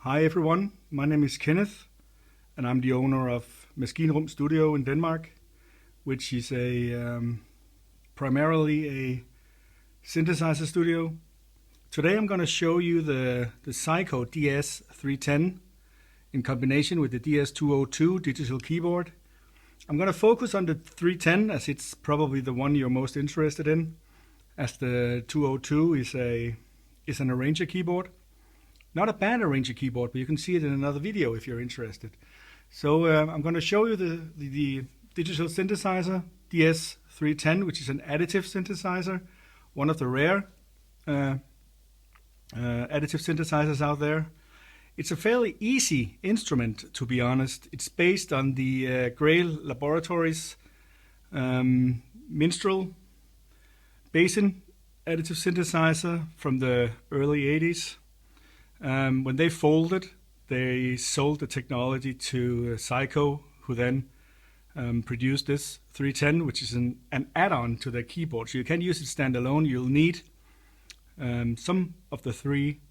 Hi everyone, my name is Kenneth and I'm the owner of Maskinrum studio in Denmark, which is primarily a synthesizer studio. Today I'm going to show you the SEIKO DS-310 in combination with the DS-202 digital keyboard. I'm going to focus on the 310 as it's probably the one you're most interested in, as the 202 is an arranger keyboard. Not a bad arranger keyboard, but you can see it in another video if you're interested. So I'm going to show you the digital synthesizer DS-310, which is an additive synthesizer, one of the rare additive synthesizers out there. It's a fairly easy instrument, to be honest. It's based on the Gray Laboratories Minstrel Basyn additive synthesizer from the early 80s. When they folded, they sold the technology to SEIKO, who then produced this 310, which is an add-on to their keyboard. So you can use it standalone. You'll need some of the three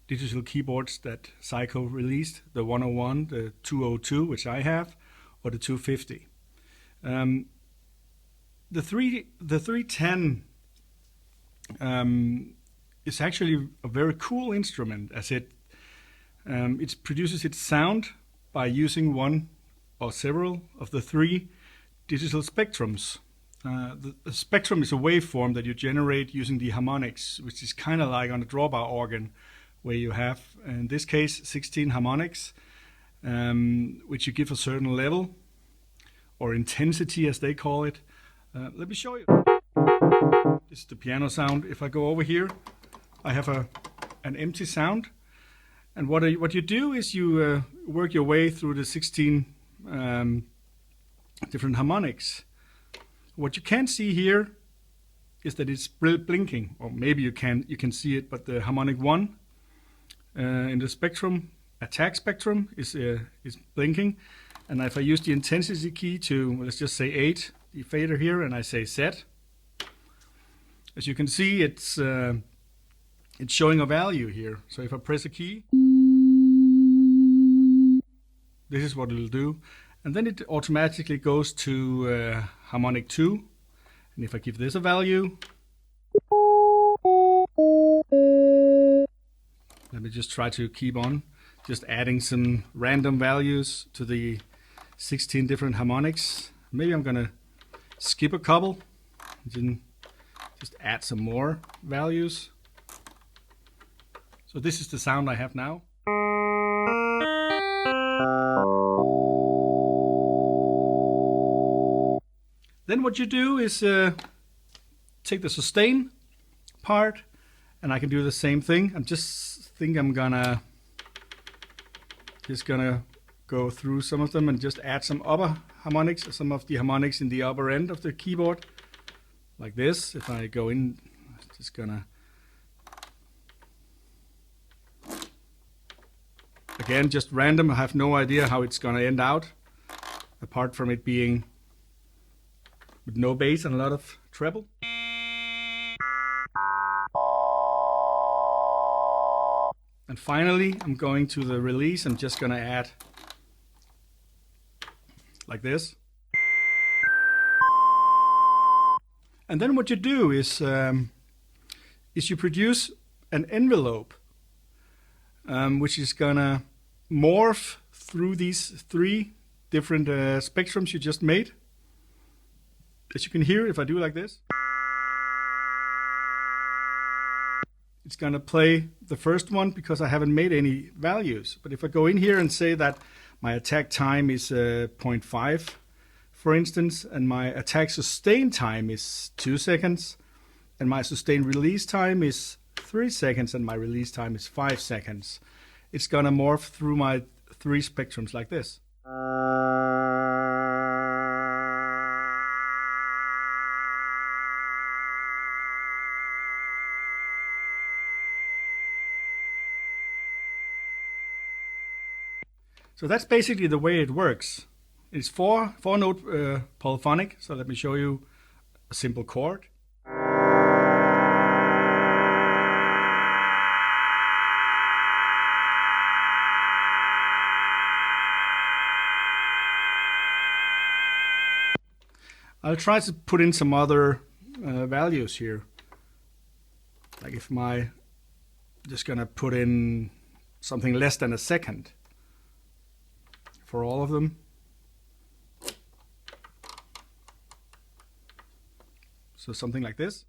digital keyboards that SEIKO released, the 101, the 202, which I have, or the 250. The 310 is actually a very cool instrument, as it produces its sound by using one or several of the three digital spectrums. The spectrum is a waveform that you generate using the harmonics, which is kind of like on a drawbar organ, where you have, in this case, 16 harmonics, which you give a certain level, or intensity as they call it. Let me show you. This is the piano sound. If I go over here, I have an empty sound, and what you do is you work your way through the 16 different harmonics. What you can't see here is that it's blinking, or maybe you can see it, but the harmonic 1 in the spectrum, attack spectrum, is blinking. And if I use the intensity key to, let's just say 8, the fader here, and I say set, as you can see, it's showing a value here. So if I press a key, this is what it'll do. And then it automatically goes to harmonic 2. And if I give this a value, let me just try to keep on just adding some random values to the 16 different harmonics. Maybe I'm gonna skip a couple and then just add some more values. So this is the sound I have now. Then what you do is take the sustain part, and I can do the same thing. I'm just gonna go through some of them and just add some upper harmonics, some of the harmonics in the upper end of the keyboard, like this. If I go in, just gonna, again, just random. I have no idea how it's gonna end out, apart from it being with no bass and a lot of treble. And finally, I'm going to the release. I'm just gonna add like this. And then what you do is you produce an envelope, which is gonna morph through these three different spectrums you just made. As you can hear, if I do like this, it's gonna play the first one because I haven't made any values. But if I go in here and say that my attack time is 0.5, for instance, and my attack sustain time is 2 seconds, and my sustain release time is 3 seconds, and my release time is 5 seconds, it's gonna morph through my three spectrums like this. So that's basically the way it works. It's four note polyphonic. So let me show you a simple chord. I'll try to put in some other values here. Like if just gonna put in something less than a second for all of them. So something like this.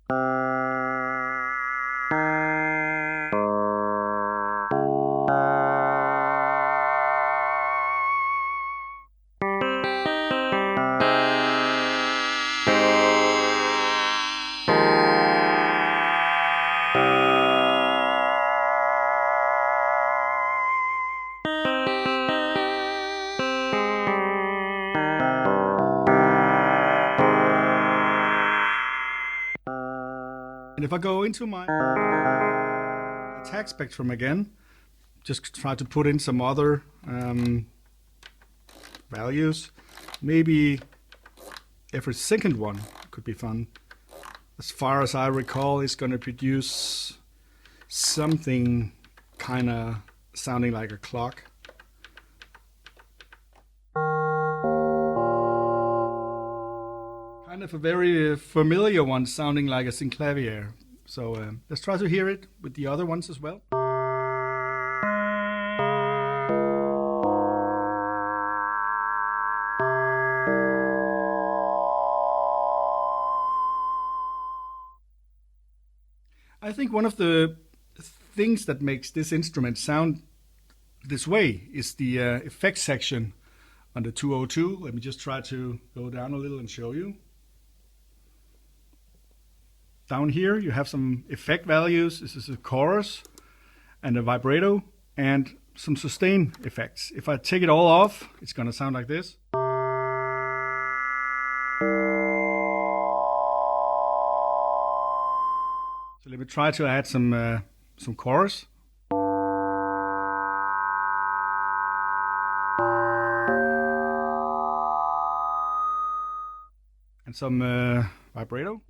And if I go into my attack spectrum again, just try to put in some other values. Maybe every second one could be fun. As far as I recall, it's going to produce something kind of sounding like a clock. Kind of a very familiar one sounding like a Synclavier. So let's try to hear it with the other ones as well. I think one of the things that makes this instrument sound this way is the effects section on the 202. Let me just try to go down a little and show you. Down here you have some effect values. This is a chorus and a vibrato and some sustain effects. If I take it all off, it's going to sound like this. So let me try to add some chorus. And some vibrato.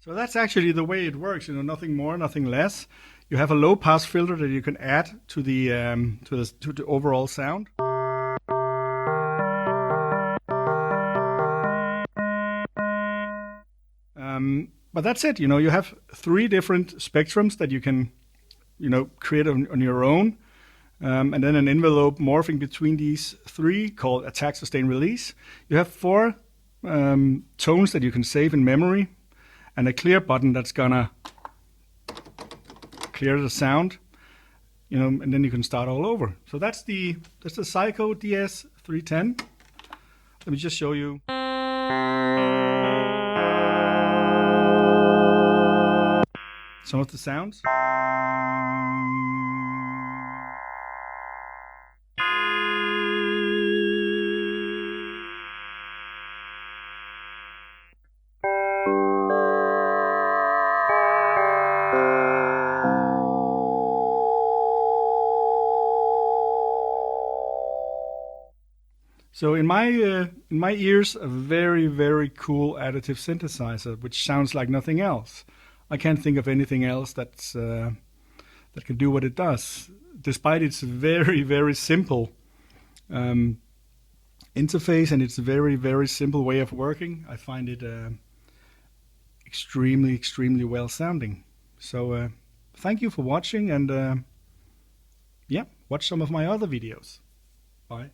So that's actually the way it works, nothing more, nothing less. You have a low pass filter that you can add to the overall sound. But that's it. You have 3 different spectrums that you can, create on your own, and then an envelope morphing between these 3 called attack, sustain, release. You have 4 tones that you can save in memory, and a clear button that's gonna clear the sound, and then you can start all over. So that's the SEIKO DS-310. Let me just show you. Some of the sounds. So in my ears, a very, very cool additive synthesizer, which sounds like nothing else. I can't think of anything else that can do what it does, despite its very, very simple interface and its very, very simple way of working. I find it extremely, extremely well sounding. So thank you for watching, and yeah, watch some of my other videos. Bye.